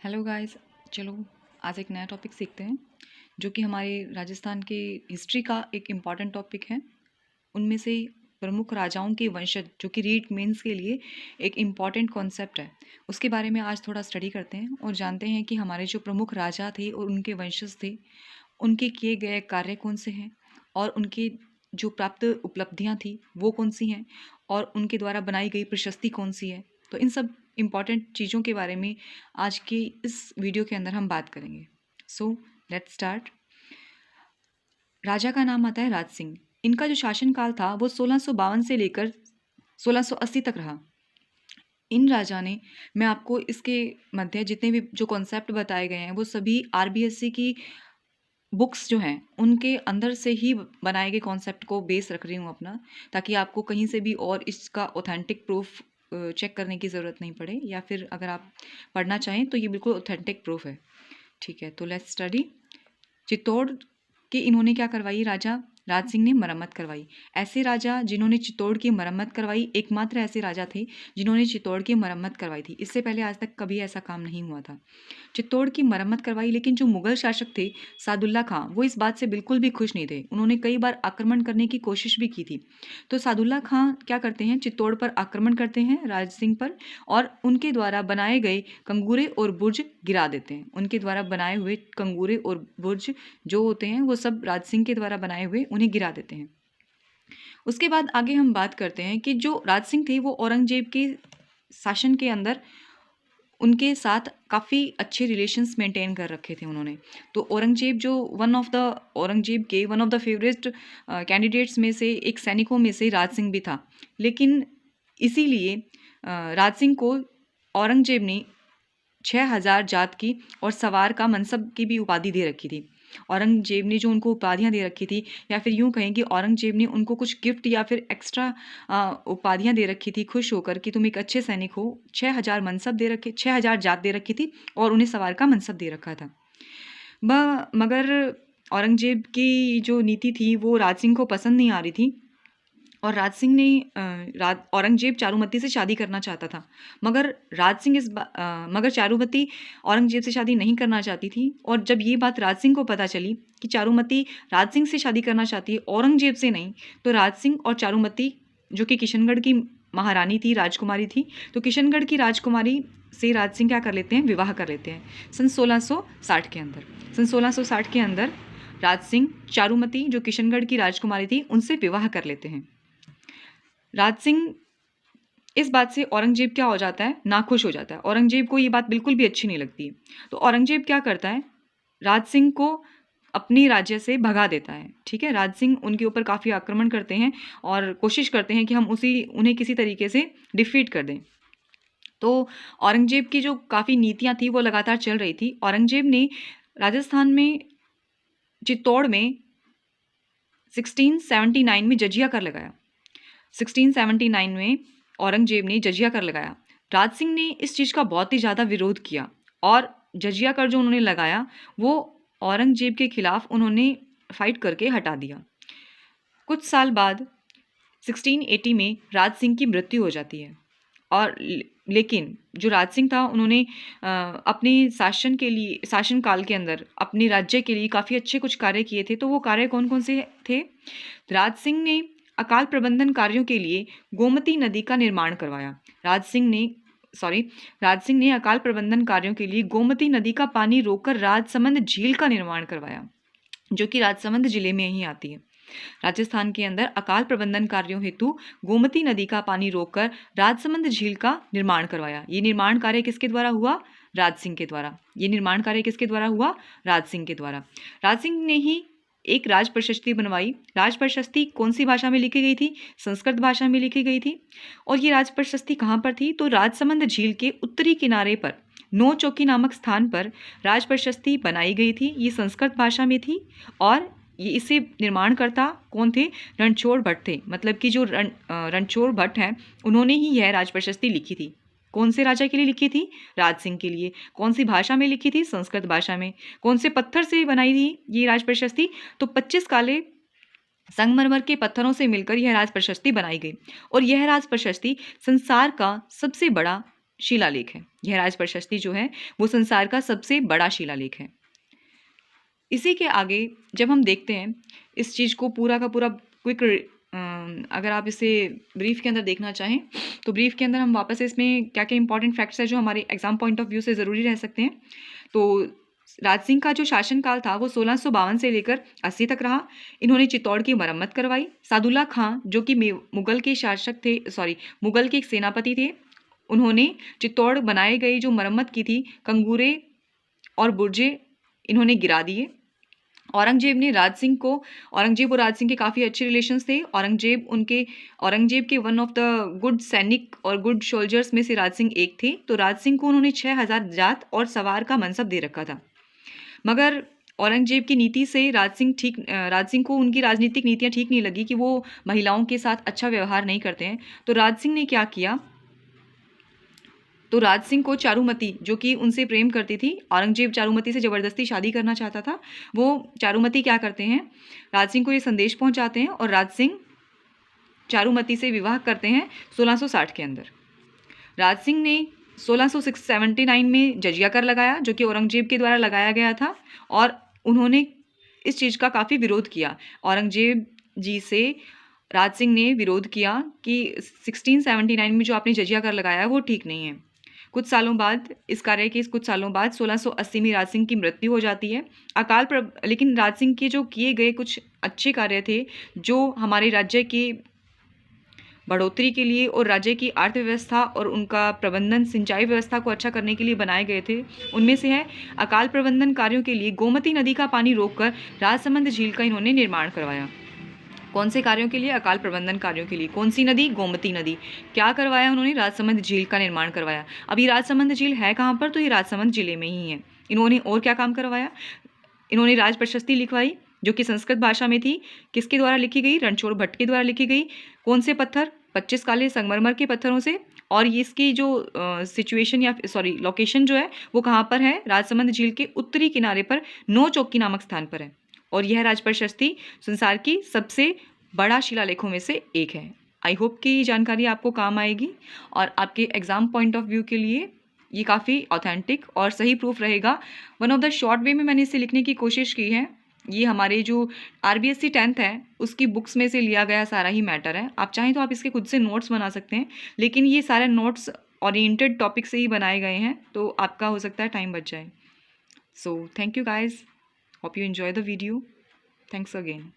Hello guys. चलो आज एक नया टॉपिक सीखते हैं जो कि हमारे राजस्थान के हिस्ट्री का एक इम्पॉर्टेंट टॉपिक है। उनमें से प्रमुख राजाओं के वंशज जो कि रीट मेंस के लिए एक इम्पॉर्टेंट कॉन्सेप्ट है, उसके बारे में आज थोड़ा स्टडी करते हैं और जानते हैं कि हमारे जो प्रमुख राजा थे और उनके वंशज थे, उनके किए गए कार्य कौन से हैं और उनके जो प्राप्त उपलब्धियां थी वो कौन सी हैं और उनके द्वारा बनाई गई प्रशस्ति कौन सी है। तो इन सब इम्पॉर्टेंट चीज़ों के बारे में आज की इस वीडियो के अंदर हम बात करेंगे। So let's start. राजा का नाम आता है राज सिंह। इनका जो शासनकाल था वो 1652 से लेकर 1680 तक रहा। इन राजा ने, मैं आपको इसके मध्य जितने भी जो कॉन्सेप्ट बताए गए हैं वो सभी आरबीएससी की बुक्स जो हैं उनके अंदर से ही बनाए गए कॉन्सेप्ट को बेस रख रही हूँ अपना, ताकि आपको कहीं से भी और इसका ऑथेंटिक प्रूफ चेक करने की ज़रूरत नहीं पड़े, या फिर अगर आप पढ़ना चाहें तो ये बिल्कुल ऑथेंटिक प्रूफ है। ठीक है, तो लेट्स स्टडी। चित्तौड़ की इन्होंने क्या करवाई, राजा राज सिंह ने मरम्मत करवाई। ऐसे राजा जिन्होंने चित्तौड़ की मरम्मत करवाई, एकमात्र ऐसे राजा थे जिन्होंने चित्तौड़ की मरम्मत करवाई थी। इससे पहले आज तक कभी ऐसा काम नहीं हुआ था। चित्तौड़ की मरम्मत करवाई, लेकिन जो मुगल शासक थे सादुल्ला खां, वो इस बात से बिल्कुल भी खुश नहीं थे। उन्होंने कई बार आक्रमण करने की कोशिश भी की थी। तो सादुल्ला खां क्या करते हैं, चित्तौड़ पर आक्रमण करते हैं राज सिंह पर, और उनके द्वारा बनाए गए कंगूरे और बुर्ज गिरा देते हैं। उनके द्वारा बनाए हुए कंगूरे और बुर्ज जो होते हैं वो सब राज सिंह के द्वारा बनाए हुए उन्हें गिरा देते हैं। उसके बाद आगे हम बात करते हैं कि जो राज सिंह थे वो औरंगजेब के शासन के अंदर उनके साथ काफ़ी अच्छे रिलेशंस मेंटेन कर रखे थे उन्होंने। तो औरंगजेब जो औरंगजेब के one of the favourite candidates में से एक सैनिकों में से राज सिंह भी था। लेकिन इसीलिए राज सिंह को औरंगजेब ने 6000 जात की और सवार का मनसब की भी उपाधि दे रखी थी। औरंगजेब ने जो उनको उपाधियां दे रखी थी, या फिर यूं कहें कि औरंगजेब ने उनको कुछ गिफ्ट या फिर एक्स्ट्रा उपाधियां दे रखी थी, खुश होकर कि तुम एक अच्छे सैनिक हो। 6000 मनसब दे रखे, 6000 जात दे रखी थी और उन्हें सवार का मनसब दे रखा था। मगर औरंगजेब की जो नीति थी वो राज सिंह को पसंद नहीं आ रही थी, और राज सिंह ने औरंगजेब चारुमती से शादी करना चाहता था। मगर मगर चारुमती औरंगजेब से शादी नहीं करना चाहती थी। और जब ये बात राज सिंह को पता चली कि चारुमती राज सिंह से शादी करना चाहती है, औरंगजेब से नहीं, तो राज सिंह और चारुमती, जो कि किशनगढ़ की महारानी थी, राजकुमारी थी, तो किशनगढ़ की राजकुमारी से राज सिंह क्या कर लेते हैं, विवाह कर लेते हैं सन 1660 के अंदर। सन 1660 के अंदर राज सिंह चारुमती, जो किशनगढ़ की राजकुमारी थी, उनसे विवाह कर लेते हैं। राज सिंह इस बात से औरंगजेब क्या हो जाता है, नाखुश हो जाता है। औरंगजेब को ये बात बिल्कुल भी अच्छी नहीं लगती है। तो औरंगजेब क्या करता है, राज सिंह को अपनी राज्य से भगा देता है। ठीक है, राज सिंह उनके ऊपर काफ़ी आक्रमण करते हैं और कोशिश करते हैं कि हम उन्हें किसी तरीके से डिफीट कर दें। तो औरंगजेब की जो काफ़ी नीतियाँ थी वो लगातार चल रही थी। औरंगजेब ने राजस्थान में चित्तौड़ में 1679 में जजिया कर लगाया। 1679 में औरंगजेब ने जजिया कर लगाया। राज सिंह ने इस चीज़ का बहुत ही ज़्यादा विरोध किया, और जजिया कर जो उन्होंने लगाया वो औरंगजेब के खिलाफ उन्होंने फाइट करके हटा दिया। कुछ साल बाद 1680 में राज सिंह की मृत्यु हो जाती है। और लेकिन जो राज सिंह था उन्होंने अपने शासनकाल के अंदर अपने राज्य के लिए काफ़ी अच्छे कुछ कार्य किए थे। तो वो कार्य कौन कौन से थे? राज सिंह ने अकाल प्रबंधन कार्यों के लिए गोमती नदी का निर्माण करवाया। राज सिंह ने अकाल प्रबंधन कार्यों के लिए गोमती नदी का पानी रोककर राजसमंद झील का निर्माण करवाया, जो कि राजसमंद जिले में ही आती है। राजस्थान के अंदर अकाल प्रबंधन कार्यों हेतु गोमती नदी का पानी रोककर राजसमंद झील का निर्माण करवाया। ये निर्माण कार्य किसके द्वारा हुआ? राज सिंह के द्वारा। ये निर्माण कार्य किसके द्वारा हुआ? राज सिंह के द्वारा। राज सिंह ने ही एक राज प्रशस्ति बनवाई। राज प्रशस्ति कौन सी भाषा में लिखी गई थी? संस्कृत भाषा में लिखी गई थी। और ये राज प्रशस्ति कहाँ पर थी? तो राजसमंद झील के उत्तरी किनारे पर नौ चौकी नामक स्थान पर राज प्रशस्ति बनाई गई थी। ये संस्कृत भाषा में थी, और ये इसे निर्माणकर्ता कौन थे? रणछोड़ भट्ट थे। मतलब कि जो रणछोड़ भट्ट हैं उन्होंने ही यह राज प्रशस्ति लिखी थी। कौन से राजा के लिए लिखी थी? राज सिंह के लिए। कौन सी भाषा में लिखी थी? संस्कृत भाषा में। कौन से पत्थर से बनाई थी ये राज प्रशस्ति? तो 25 काले संगमरमर के पत्थरों से मिलकर यह राज प्रशस्ति बनाई गई। और यह राज प्रशस्ति संसार का सबसे बड़ा शिलालेख है। यह राज प्रशस्ति जो है वो संसार का सबसे बड़ा शिलालेख है। इसी के आगे जब हम देखते हैं इस चीज़ को पूरा का पूरा क्विक, अगर आप इसे ब्रीफ के अंदर देखना चाहें तो ब्रीफ के अंदर हम वापस से इसमें क्या क्या इंपॉर्टेंट फैक्ट्स है जो हमारे एग्जाम पॉइंट ऑफ व्यू से ज़रूरी रह सकते हैं। तो राज सिंह का जो शासनकाल था वो 1652 से लेकर 80 तक रहा। इन्होंने चित्तौड़ की मरम्मत करवाई। सादुल्ला खां जो कि मुगल के शासक थे, मुगल के एक सेनापति थे, उन्होंने चित्तौड़ बनाए गए जो मरम्मत की थी, कंगूरे और बुर्जे इन्होंने गिरा दिए। औरंगजेब ने राज सिंह को, औरंगजेब और राज सिंह के काफ़ी अच्छे रिलेशंस थे। औरंगजेब के वन ऑफ द गुड सैनिक और गुड सोल्जर्स में से राज सिंह एक थे। तो राज सिंह को उन्होंने 6000 जात और सवार का मनसब दे रखा था। मगर औरंगजेब की नीति से राज सिंह को उनकी राजनीतिक नीतियाँ ठीक नहीं लगी कि वो महिलाओं के साथ अच्छा व्यवहार नहीं करते हैं। तो राज सिंह ने क्या किया, तो राज सिंह को चारुमती जो कि उनसे प्रेम करती थी, औरंगजेब चारुमती से ज़बरदस्ती शादी करना चाहता था। वो चारुमती क्या करते हैं, राज सिंह को ये संदेश पहुंचाते हैं और राज सिंह चारुमती से विवाह करते हैं 1660 के अंदर। राज सिंह ने 1679 में जजिया कर लगाया जो कि औरंगजेब के द्वारा लगाया गया था और उन्होंने इस चीज़ का काफ़ी विरोध किया। औरंगजेब जी से राज सिंह ने विरोध किया कि 1679 में जो आपने जजिया कर लगाया वो ठीक नहीं है। कुछ सालों बाद 1680 में राज सिंह की मृत्यु हो जाती है। लेकिन राज सिंह के जो किए गए कुछ अच्छे कार्य थे जो हमारे राज्य की बढ़ोतरी के लिए और राज्य की अर्थव्यवस्था और उनका प्रबंधन, सिंचाई व्यवस्था को अच्छा करने के लिए बनाए गए थे। उनमें से है अकाल प्रबंधन कार्यों के लिए गोमती नदी का पानी रोककर राजसमंद झील का इन्होंने निर्माण करवाया। कौन से कार्यों के लिए? अकाल प्रबंधन कार्यों के लिए। कौन सी नदी? गोमती नदी। क्या करवाया उन्होंने? राजसमंद झील का निर्माण करवाया। अभी राजसमंद झील है कहाँ पर? तो ये राजसमंद जिले में ही है। इन्होंने और क्या काम करवाया? इन्होंने राज प्रशस्ति लिखवाई जो कि संस्कृत भाषा में थी। किसके द्वारा लिखी गई? रणछोड़ भट्ट के द्वारा लिखी गई। कौन से पत्थर? 25 काले संगमरमर के पत्थरों से। और इसकी जो लोकेशन जो है वो कहाँ पर है? राजसमंद झील के उत्तरी किनारे पर नौ चौकी नामक स्थान पर है। और यह राज प्रशस्ति संसार की सबसे बड़ा शिलालेखों में से एक है। आई होप कि ये जानकारी आपको काम आएगी और आपके एग्जाम पॉइंट ऑफ व्यू के लिए ये काफ़ी ऑथेंटिक और सही प्रूफ रहेगा। One of the short way में मैंने इसे लिखने की कोशिश की है। ये हमारे जो RBSC 10th है उसकी बुक्स में से लिया गया सारा ही मैटर है। आप चाहें तो आप इसके खुद से नोट्स बना सकते हैं, लेकिन ये सारे नोट्स ओरिएंटेड टॉपिक से ही बनाए गए हैं, तो आपका हो सकता है टाइम बच जाए। So thank you guys, hope you enjoy the video. Thanks again.